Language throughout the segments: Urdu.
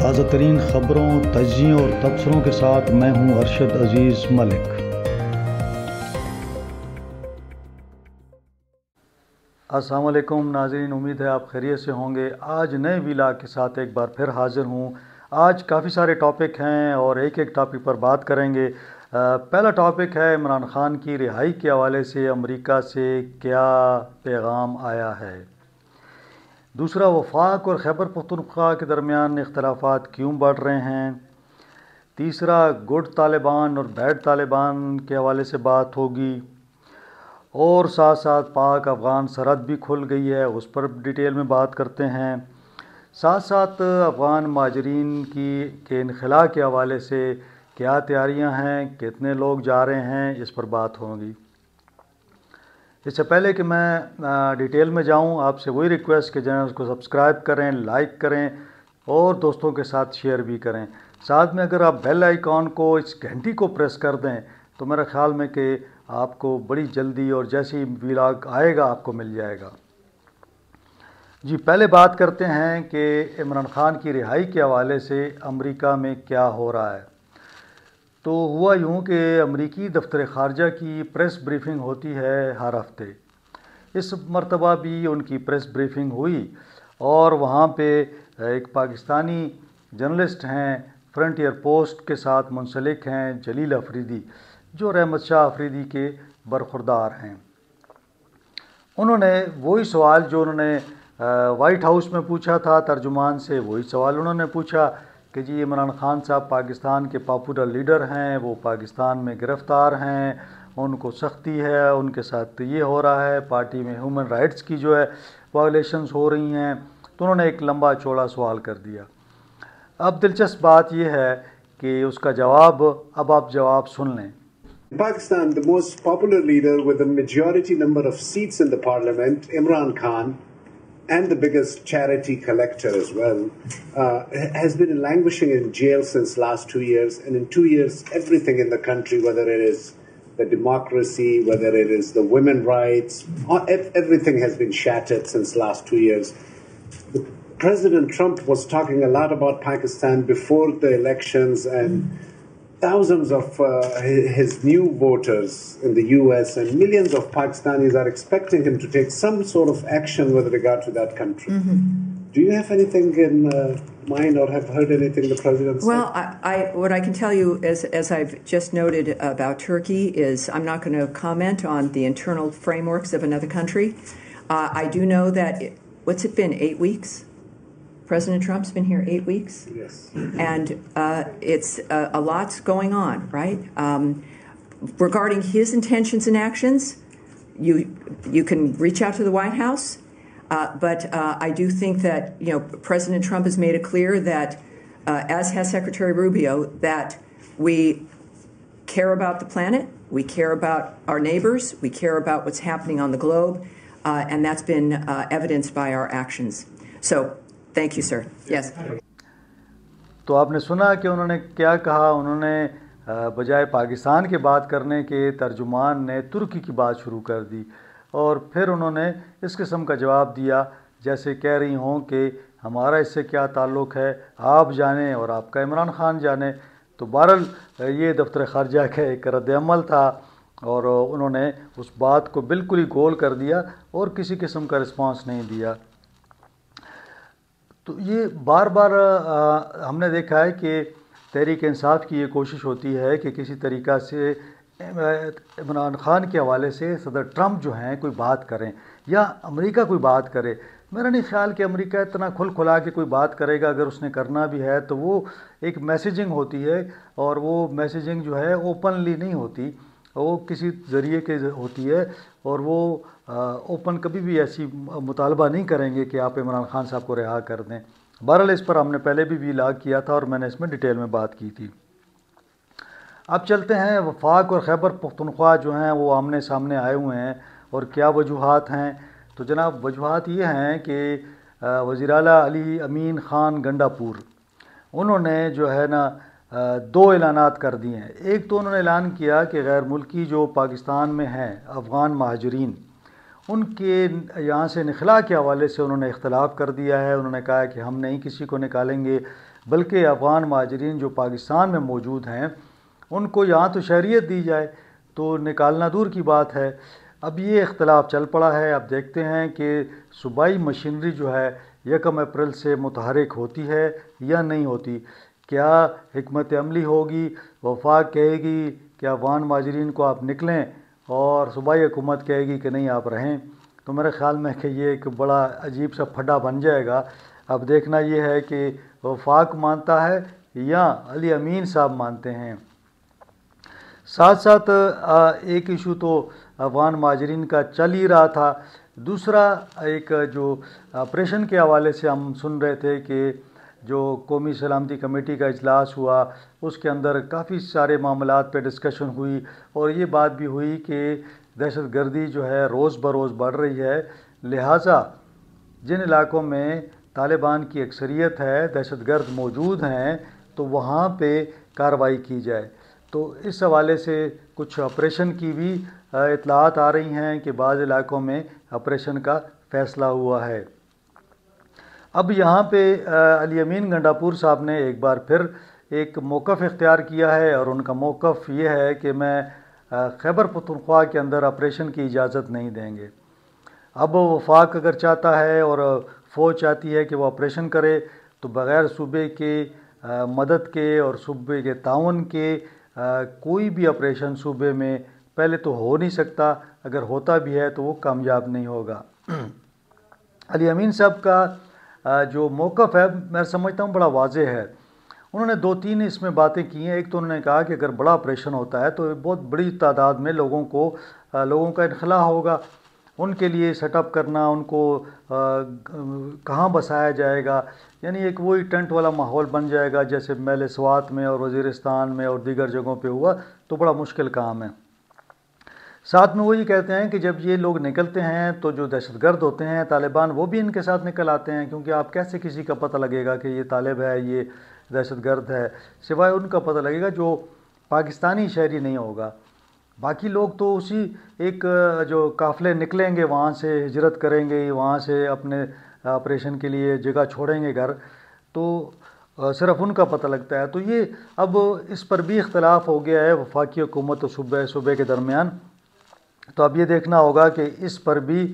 تازہ ترین خبروں، تجزیوں اور تبصروں کے ساتھ میں ہوں ارشد عزیز ملک۔ السلام علیکم ناظرین، امید ہے آپ خیریت سے ہوں گے۔ آج نئے ویلاگ کے ساتھ ایک بار پھر حاضر ہوں۔ آج کافی سارے ٹاپک ہیں اور ایک ایک ٹاپک پر بات کریں گے۔ پہلا ٹاپک ہے عمران خان کی رہائی کے حوالے سے امریکہ سے کیا پیغام آیا ہے۔ دوسرا، وفاق اور خیبر پختونخوا کے درمیان اختلافات کیوں بڑھ رہے ہیں۔ تیسرا، گڈ طالبان اور بیڈ طالبان کے حوالے سے بات ہوگی، اور ساتھ ساتھ پاک افغان سرحد بھی کھل گئی ہے، اس پر ڈیٹیل میں بات کرتے ہیں۔ ساتھ ساتھ افغان مہاجرین کے انخلاء کے حوالے سے کیا تیاریاں ہیں، کتنے لوگ جا رہے ہیں، اس پر بات ہوگی۔ اس سے پہلے کہ میں ڈیٹیل میں جاؤں، آپ سے وہی ریکویسٹ کہ چینل کو سبسکرائب کریں، لائک کریں اور دوستوں کے ساتھ شیئر بھی کریں۔ ساتھ میں اگر آپ بیل آئیکن کو، اس گھنٹی کو پریس کر دیں تو میرا خیال میں کہ آپ کو بڑی جلدی اور جیسی ویلاگ آئے گا آپ کو مل جائے گا۔ جی، پہلے بات کرتے ہیں کہ عمران خان کی رہائی کے حوالے سے امریکہ میں کیا ہو رہا ہے۔ تو ہوا یوں کہ امریکی دفتر خارجہ کی پریس بریفنگ ہوتی ہے ہر ہفتے۔ اس مرتبہ بھی ان کی پریس بریفنگ ہوئی اور وہاں پہ ایک پاکستانی جرنلسٹ ہیں، فرنٹیئر پوسٹ کے ساتھ منسلک ہیں، جلیل افریدی، جو رحمت شاہ افریدی کے برخوردار ہیں۔ انہوں نے وہی سوال جو انہوں نے وائٹ ہاؤس میں پوچھا تھا ترجمان سے، وہی سوال انہوں نے پوچھا کہ جی عمران خان صاحب پاکستان کے پاپولر لیڈر ہیں، وہ پاکستان میں گرفتار ہیں، ان کو سختی ہے، ان کے ساتھ یہ ہو رہا ہے، پارٹی میں ہیومن رائٹس کی جو ہے وائلیشنز ہو رہی ہیں۔ تو انہوں نے ایک لمبا چوڑا سوال کر دیا۔ اب دلچسپ بات یہ ہے کہ اس کا جواب، اب آپ جواب سن لیں۔ Pakistan, the most popular leader with a majority number of seats in the parliament, Imran Khan, and the biggest charity collector as well, has been languishing in jail since last 2 years. And in 2 years, everything in the country, whether it is the democracy, whether it is the women's rights, everything has been shattered since last 2 years. President Trump was talking a lot about Pakistan before the elections, and thousands of his new voters in the US and millions of Pakistanis are expecting him to take some sort of action with regard to that country. Do you have anything in mind or have heard anything the president said? Well, what I can tell you, as I've just noted about Turkey, is I'm not going to comment on the internal frameworks of another country. I do know that, what's it been, 8 weeks? President Trump's been here 8 weeks? Yes. And it's a lot's going on, right? Regarding his intentions and actions, you can reach out to the White House, but I do think that, President Trump has made it clear that, as has Secretary Rubio, that we care about the planet, we care about our neighbors, we care about what's happening on the globe, and that's been evidenced by our actions. So, thank you, sir. Yes. تو آپ نے سنا کہ انہوں نے کیا کہا۔ انہوں نے بجائے پاکستان کی بات کرنے کے ترجمان نے ترکی کی بات شروع کر دی، اور پھر انہوں نے اس قسم کا جواب دیا جیسے کہہ رہی ہوں کہ ہمارا اس سے کیا تعلق ہے، آپ جانیں اور آپ کا عمران خان جانے۔ تو بہرحال یہ دفتر خارجہ کا ایک رد عمل تھا، اور انہوں نے اس بات کو بالکل ہی گول کر دیا اور کسی قسم کا رسپانس نہیں دیا۔ تو یہ بار بار ہم نے دیکھا ہے کہ تحریک انصاف کی یہ کوشش ہوتی ہے کہ کسی طریقہ سے عمران خان کے حوالے سے صدر ٹرمپ جو ہیں کوئی بات کریں یا امریکہ کوئی بات کرے۔ میرا نہیں خیال کہ امریکہ اتنا کھل کھلا کے کوئی بات کرے گا۔ اگر اس نے کرنا بھی ہے تو وہ ایک میسیجنگ ہوتی ہے، اور وہ میسیجنگ جو ہے اوپنلی نہیں ہوتی، وہ کسی ذریعے کے ہوتی ہے، اور وہ اوپن کبھی بھی ایسی مطالبہ نہیں کریں گے کہ آپ عمران خان صاحب کو رہا کر دیں۔ بہرحال اس پر ہم نے پہلے بھی ویلاگ کیا تھا اور میں نے اس میں ڈیٹیل میں بات کی تھی۔ اب چلتے ہیں، وفاق اور خیبر پختونخوا جو ہیں وہ آمنے سامنے آئے ہوئے ہیں، اور کیا وجوہات ہیں۔ تو جناب وجوہات یہ ہیں کہ وزیر اعلیٰ علی امین خان گنڈا پور، انہوں نے جو ہے نا 2 اعلانات کر دیے ہیں۔ ایک تو انہوں نے اعلان کیا کہ غیر ملکی جو پاکستان میں ہیں افغان مہاجرین، ان کے یہاں سے نخلا کے حوالے سے انہوں نے اختلاف کر دیا ہے. انہوں نے کہا کہ ہم نہیں کسی کو نکالیں گے، بلکہ افغان مہاجرین جو پاکستان میں موجود ہیں ان کو یہاں تو شہریت دی جائے، تو نکالنا دور کی بات ہے. اب یہ اختلاف چل پڑا ہے. اب دیکھتے ہیں کہ صوبائی مشینری جو ہے 1 اپریل سے متحرک ہوتی ہے یا نہیں ہوتی. کیا حکمت عملی ہوگی؟ وفاق کہے گی کہ افغان مہاجرین کو آپ نکلیں اور صوبائی حکومت کہے گی کہ نہیں آپ رہیں. تو میرے خیال میں کہ یہ ایک بڑا عجیب سا پھڈا بن جائے گا. اب دیکھنا یہ ہے کہ وفاق مانتا ہے یا علی امین صاحب مانتے ہیں. ساتھ ساتھ ایک ایشو تو افغان مہاجرین کا چل ہی رہا تھا. دوسرا ایک جو آپریشن کے حوالے سے ہم سن رہے تھے کہ جو قومی سلامتی کمیٹی کا اجلاس ہوا اس کے اندر کافی سارے معاملات پہ ڈسکشن ہوئی، اور یہ بات بھی ہوئی کہ دہشت گردی جو ہے روز بروز بڑھ رہی ہے، لہٰذا جن علاقوں میں طالبان کی اکثریت ہے، دہشت گرد موجود ہیں، تو وہاں پہ کارروائی کی جائے. تو اس حوالے سے کچھ آپریشن کی بھی اطلاعات آ رہی ہیں کہ بعض علاقوں میں آپریشن کا فیصلہ ہوا ہے. اب یہاں پہ علی امین گنڈاپور صاحب نے ایک بار پھر ایک موقف اختیار کیا ہے، اور ان کا موقف یہ ہے کہ میں خیبر پختونخوا کے اندر آپریشن کی اجازت نہیں دیں گے. اب وفاق اگر چاہتا ہے اور فوج چاہتی ہے کہ وہ آپریشن کرے، تو بغیر صوبے کے مدد کے اور صوبے کے تعاون کے کوئی بھی آپریشن صوبے میں پہلے تو ہو نہیں سکتا. اگر ہوتا بھی ہے تو وہ کامیاب نہیں ہوگا. علی امین صاحب کا جو موقف ہے میں سمجھتا ہوں بڑا واضح ہے. انہوں نے 2-3 اس میں باتیں کی ہیں. ایک تو انہوں نے کہا کہ اگر بڑا آپریشن ہوتا ہے تو بہت بڑی تعداد میں لوگوں کا انخلا ہوگا. ان کے لیے سیٹ اپ کرنا، ان کو کہاں بسایا جائے گا، یعنی ایک وہی ٹینٹ والا ماحول بن جائے گا جیسے محل سوات میں اور وزیرستان میں اور دیگر جگہوں پہ ہوا، تو بڑا مشکل کام ہے. ساتھ میں وہ یہ کہتے ہیں کہ جب یہ لوگ نکلتے ہیں تو جو دہشت گرد ہوتے ہیں طالبان، وہ بھی ان کے ساتھ نکل آتے ہیں، کیونکہ آپ کیسے کسی کا پتہ لگے گا کہ یہ طالب ہے، یہ دہشت گرد ہے، سوائے ان کا پتہ لگے گا جو پاکستانی شہری نہیں ہوگا. باقی لوگ تو اسی ایک جو قافلے نکلیں گے وہاں سے ہجرت کریں گے، وہاں سے اپنے آپریشن کے لیے جگہ چھوڑیں گے گھر، تو صرف ان کا پتہ لگتا ہے. تو یہ اب اس پر بھی اختلاف ہو گیا ہے وفاقی حکومت اور صوبے کے درمیان. تو اب یہ دیکھنا ہوگا کہ اس پر بھی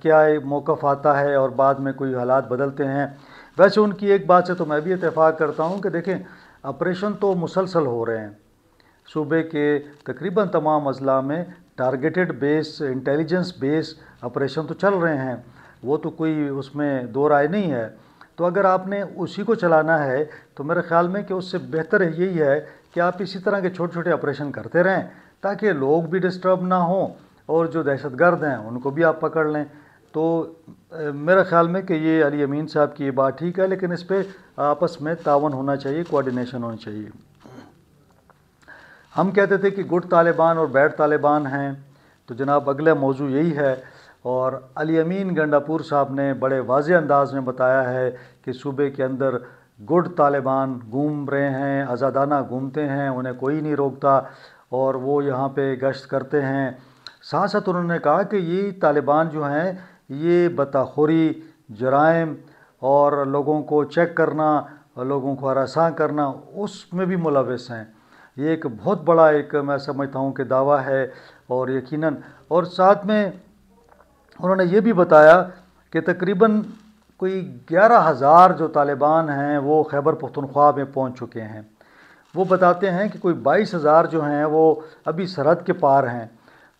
کیا موقف آتا ہے اور بعد میں کوئی حالات بدلتے ہیں. ویسے ان کی ایک بات سے تو میں بھی اتفاق کرتا ہوں کہ دیکھیں آپریشن تو مسلسل ہو رہے ہیں صوبے کے تقریباً تمام اضلاع میں. ٹارگیٹڈ بیس، انٹیلیجنس بیس آپریشن تو چل رہے ہیں، وہ تو کوئی اس میں دو رائے نہیں ہے. تو اگر آپ نے اسی کو چلانا ہے تو میرے خیال میں کہ اس سے بہتر یہی ہے کہ آپ اسی طرح کے چھوٹے چھوٹے آپریشن کرتے رہیں تاکہ لوگ بھی ڈسٹرب نہ ہوں اور جو دہشت گرد ہیں ان کو بھی آپ پکڑ لیں. تو میرے خیال میں کہ یہ علی امین صاحب کی یہ بات ٹھیک ہے، لیکن اس پہ آپس میں تعاون ہونا چاہیے، کوارڈینیشن ہونی چاہیے. ہم کہتے تھے کہ گڈ طالبان اور بیڈ طالبان ہیں، تو جناب اگلا موضوع یہی ہے. اور علی امین گنڈاپور صاحب نے بڑے واضح انداز میں بتایا ہے کہ صوبے کے اندر گڈ طالبان گھوم رہے ہیں، آزادانہ گھومتے ہیں، انہیں کوئی نہیں روکتا اور وہ یہاں پہ گشت کرتے ہیں. ساتھ ساتھ انہوں نے کہا کہ یہ طالبان جو ہیں یہ بتاخوری، جرائم اور لوگوں کو چیک کرنا، لوگوں کو ہراساں کرنا، اس میں بھی ملوث ہیں. یہ ایک بہت بڑا ایک میں سمجھتا ہوں کہ دعویٰ ہے. اور یقیناً اور ساتھ میں انہوں نے یہ بھی بتایا کہ تقریباً کوئی 11,000 جو طالبان ہیں وہ خیبر پختونخوا میں پہنچ چکے ہیں. وہ بتاتے ہیں کہ کوئی 22,000 جو ہیں وہ ابھی سرحد کے پار ہیں.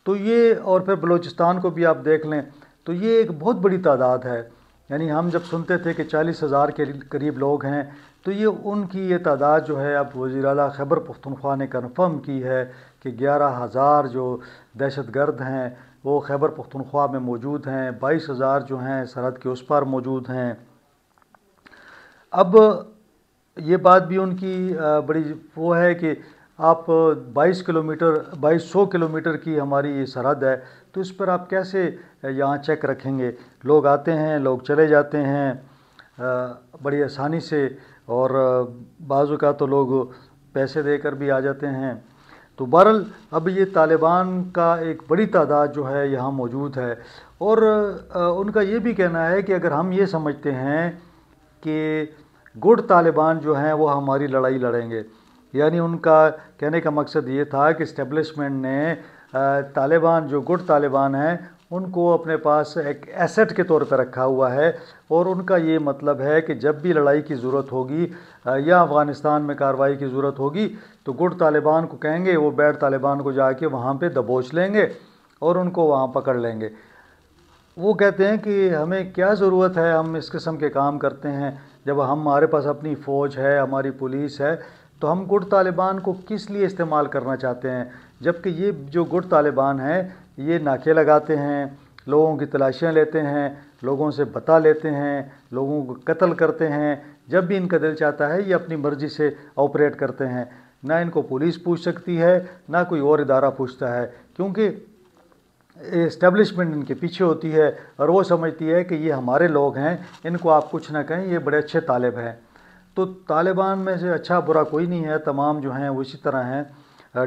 تو یہ اور پھر بلوچستان کو بھی آپ دیکھ لیں تو یہ ایک بہت بڑی تعداد ہے. یعنی ہم جب سنتے تھے کہ 40,000 کے قریب لوگ ہیں، تو یہ ان کی یہ تعداد جو ہے اب وزیر اعلیٰ خیبر پختونخوا نے کنفرم کی ہے کہ 11,000 جو دہشت گرد ہیں وہ خیبر پختونخوا میں موجود ہیں، 22,000 جو ہیں سرحد کے اس پار موجود ہیں. اب یہ بات بھی ان کی بڑی وہ ہے کہ آپ 2200 کلومیٹر کی ہماری یہ سرحد ہے، تو اس پر آپ کیسے یہاں چیک رکھیں گے؟ لوگ آتے ہیں، لوگ چلے جاتے ہیں بڑی آسانی سے، اور بعض اوقات تو لوگ پیسے دے کر بھی آ جاتے ہیں. تو بہرحال اب یہ طالبان کا ایک بڑی تعداد جو ہے یہاں موجود ہے، اور ان کا یہ بھی کہنا ہے کہ اگر ہم یہ سمجھتے ہیں کہ گڈ طالبان جو ہیں وہ ہماری لڑائی لڑیں گے، یعنی ان کا کہنے کا مقصد یہ تھا کہ اسٹیبلشمنٹ نے طالبان جو گڈ طالبان ہیں ان کو اپنے پاس ایک ایسٹ کے طور پہ رکھا ہوا ہے، اور ان کا یہ مطلب ہے کہ جب بھی لڑائی کی ضرورت ہوگی یا افغانستان میں کارروائی کی ضرورت ہوگی تو گڈ طالبان کو کہیں گے، وہ بیڈ طالبان کو جا کے وہاں پہ دبوچ لیں گے اور ان کو وہاں پکڑ لیں گے۔ وہ کہتے ہیں کہ ہمیں کیا ضرورت ہے، ہم اس قسم کے کام کرتے ہیں جب ہمارے پاس اپنی فوج ہے، ہماری پولیس ہے، تو ہم گڈ طالبان کو کس لیے استعمال کرنا چاہتے ہیں، جبکہ یہ جو گڈ طالبان ہیں یہ ناکے لگاتے ہیں، لوگوں کی تلاشیاں لیتے ہیں، لوگوں سے بتا لیتے ہیں، لوگوں کو قتل کرتے ہیں، جب بھی ان کا دل چاہتا ہے یہ اپنی مرضی سے آپریٹ کرتے ہیں، نہ ان کو پولیس پوچھ سکتی ہے نہ کوئی اور ادارہ پوچھتا ہے، کیونکہ اسٹیبلشمنٹ ان کے پیچھے ہوتی ہے اور وہ سمجھتی ہے کہ یہ ہمارے لوگ ہیں، ان کو آپ کچھ نہ کہیں، یہ بڑے اچھے طالب ہیں۔ تو طالبان میں سے اچھا برا کوئی نہیں ہے، تمام جو ہیں وہ اسی طرح ہیں،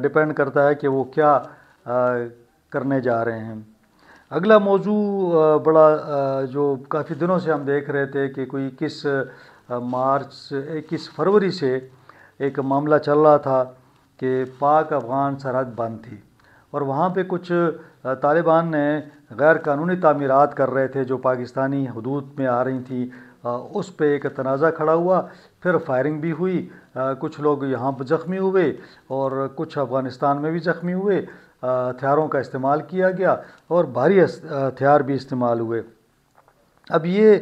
ڈیپینڈ کرتا ہے کہ وہ کیا کرنے جا رہے ہیں۔ اگلا موضوع بڑا جو کافی دنوں سے ہم دیکھ رہے تھے کہ کوئی 21 فروری سے ایک معاملہ چل رہا تھا کہ پاک افغان سرحد بند تھی، اور وہاں پہ کچھ طالبان نے غیر قانونی تعمیرات کر رہے تھے جو پاکستانی حدود میں آ رہی تھیں، اس پہ ایک تنازع کھڑا ہوا، پھر فائرنگ بھی ہوئی، کچھ لوگ یہاں پہ زخمی ہوئے اور کچھ افغانستان میں بھی زخمی ہوئے، ہتھیاروں کا استعمال کیا گیا اور بھاری ہتھیار بھی استعمال ہوئے۔ اب یہ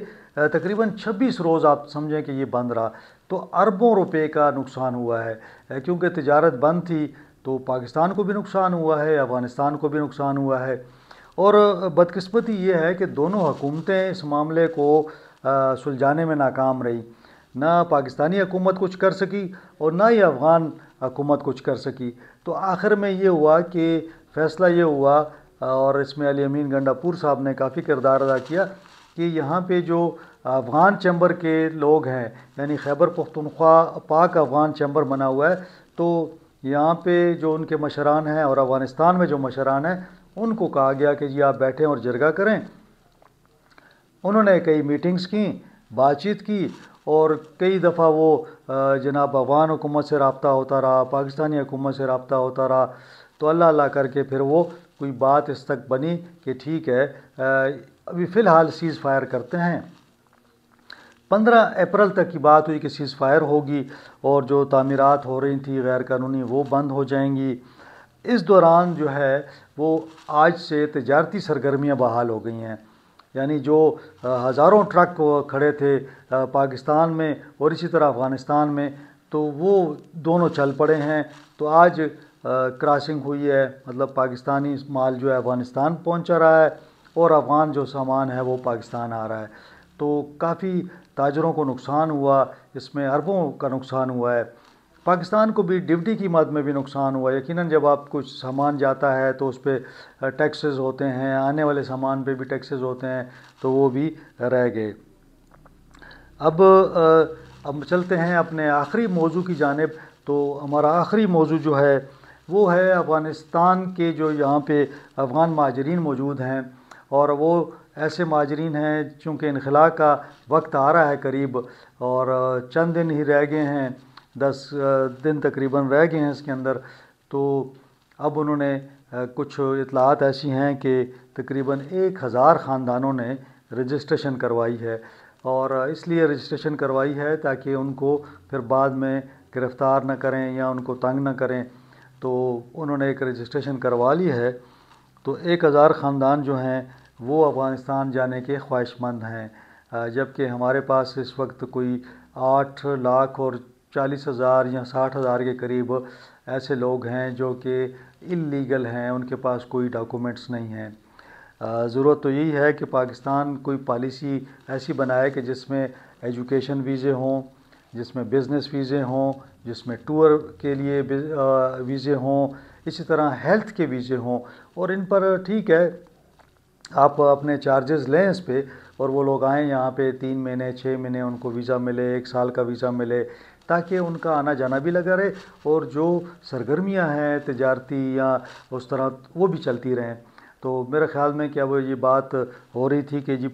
تقریباً 26 روز آپ سمجھیں کہ یہ بند رہا، تو اربوں روپے کا نقصان ہوا ہے، کیونکہ تجارت بند تھی تو پاکستان کو بھی نقصان ہوا ہے، افغانستان کو بھی نقصان ہوا ہے، اور بدقسمتی یہ ہے کہ دونوں حکومتیں اس معاملے کو سلجھانے میں ناکام رہی، نہ پاکستانی حکومت کچھ کر سکی اور نہ ہی افغان حکومت کچھ کر سکی۔ تو آخر میں یہ ہوا کہ فیصلہ یہ ہوا، اور اس میں علی امین گنڈا پور صاحب نے کافی کردار ادا کیا، کہ یہاں پہ جو افغان چیمبر کے لوگ ہیں، یعنی خیبر پختونخوا پاک افغان چیمبر بنا ہوا ہے، تو یہاں پہ جو ان کے مشران ہیں اور افغانستان میں جو مشران ہیں ان کو کہا گیا کہ جی آپ بیٹھیں اور جرگہ کریں۔ انہوں نے کئی میٹنگز کی، بات چیت کی، اور کئی دفعہ وہ جناب افغان حکومت سے رابطہ ہوتا رہا، پاکستانی حکومت سے رابطہ ہوتا رہا، تو اللہ اللہ کر کے پھر وہ کوئی بات اس تک بنی کہ ٹھیک ہے ابھی فی الحال سیز فائر کرتے ہیں۔ 15 اپریل تک کی بات ہوئی کہ سیز فائر ہوگی اور جو تعمیرات ہو رہی تھیں غیر قانونی وہ بند ہو جائیں گی۔ اس دوران جو ہے وہ آج سے تجارتی سرگرمیاں بحال ہو گئی ہیں، یعنی جو ہزاروں ٹرک کھڑے تھے پاکستان میں اور اسی طرح افغانستان میں، تو وہ دونوں چل پڑے ہیں۔ تو آج کراسنگ ہوئی ہے، مطلب پاکستانی مال جو ہے افغانستان پہنچا رہا ہے اور افغان جو سامان ہے وہ پاکستان آ رہا ہے، تو کافی تاجروں کو نقصان ہوا، اس میں اربوں کا نقصان ہوا ہے۔ پاکستان کو بھی ڈیوٹی کی مد میں بھی نقصان ہوا، یقیناً جب آپ کچھ سامان جاتا ہے تو اس پہ ٹیکسز ہوتے ہیں، آنے والے سامان پہ بھی ٹیکسز ہوتے ہیں، تو وہ بھی رہ گئے۔ اب چلتے ہیں اپنے آخری موضوع کی جانب۔ تو ہمارا آخری موضوع جو ہے وہ ہے افغانستان کے جو یہاں پہ افغان مہاجرین موجود ہیں، اور وہ ایسے مہاجرین ہیں چونکہ انخلاء کا وقت آ رہا ہے قریب، اور چند دن ہی رہ گئے ہیں، 10 دن تقریباً رہ گئے ہیں اس کے اندر۔ تو اب انہوں نے کچھ اطلاعات ایسی ہیں کہ تقریباً 1000 خاندانوں نے رجسٹریشن کروائی ہے، اور اس لیے رجسٹریشن کروائی ہے تاکہ ان کو پھر بعد میں گرفتار نہ کریں یا ان کو تنگ نہ کریں، تو انہوں نے ایک رجسٹریشن کروا لی ہے۔ تو 1000 خاندان جو ہیں وہ افغانستان جانے کے خواہش مند ہیں، جبکہ ہمارے پاس اس وقت کوئی 8,40,000 یا 60,000 کے قریب ایسے لوگ ہیں جو کہ اللیگل ہیں، ان کے پاس کوئی ڈاکومنٹس نہیں ہیں۔ ضرورت تو یہی ہے کہ پاکستان کوئی پالیسی ایسی بنائے کہ جس میں ایجوکیشن ویزے ہوں، جس میں بزنس ویزے ہوں، جس میں ٹور کے لیے ویزے ہوں، اسی طرح ہیلتھ کے ویزے ہوں، اور ان پر ٹھیک ہے آپ اپنے چارجز لیں اس پہ، اور وہ لوگ آئیں یہاں پہ 3 مہینے 6 مہینے ان کو ویزا ملے، 1 سال کا ویزا ملے، تاکہ ان کا آنا جانا بھی لگا رہے اور جو سرگرمیاں ہیں تجارتی یا اس طرح وہ بھی چلتی رہیں۔ تو میرے خیال میں کہ وہ یہ بات ہو رہی تھی کہ جی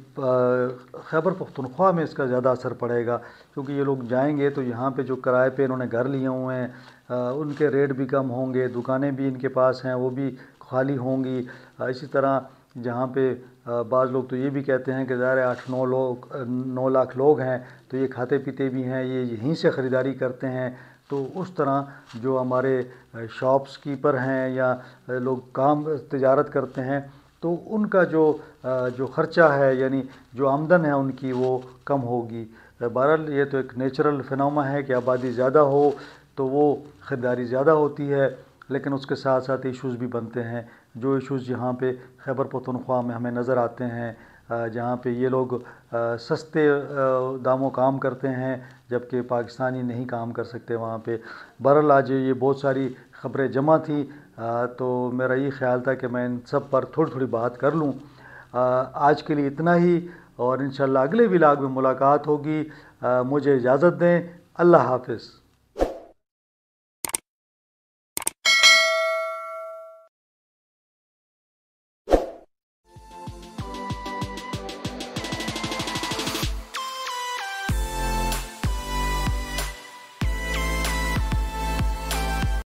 خیبر پختونخوا میں اس کا زیادہ اثر پڑے گا، کیونکہ یہ لوگ جائیں گے تو یہاں پہ جو کرائے پہ انہوں نے گھر لیے ہوئے ہیں ان کے ریٹ بھی کم ہوں گے، دکانیں بھی ان کے پاس ہیں وہ بھی خالی ہوں گی۔ اسی طرح جہاں پہ بعض لوگ تو یہ بھی کہتے ہیں کہ ظاہر ہے 9 لاکھ لوگ ہیں تو یہ کھاتے پیتے بھی ہیں، یہ یہیں سے خریداری کرتے ہیں، تو اس طرح جو ہمارے شاپس کیپر ہیں یا لوگ کام تجارت کرتے ہیں تو ان کا جو خرچہ ہے یعنی جو آمدن ہے ان کی وہ کم ہوگی۔ بہرحال یہ تو ایک نیچرل فنوما ہے کہ آبادی زیادہ ہو تو وہ خریداری زیادہ ہوتی ہے، لیکن اس کے ساتھ ساتھ ایشوز بھی بنتے ہیں، جو ایشوز یہاں پہ خیبر پختونخوا میں ہمیں نظر آتے ہیں، جہاں پہ یہ لوگ سستے داموں کام کرتے ہیں جبکہ پاکستانی نہیں کام کر سکتے وہاں پہ۔ بہرحال آج یہ بہت ساری خبریں جمع تھیں تو میرا یہ خیال تھا کہ میں ان سب پر تھوڑی تھوڑی بات کر لوں۔ آج کے لیے اتنا ہی، اور انشاءاللہ اگلے ولاگ میں ملاقات ہوگی۔ مجھے اجازت دیں، اللہ حافظ۔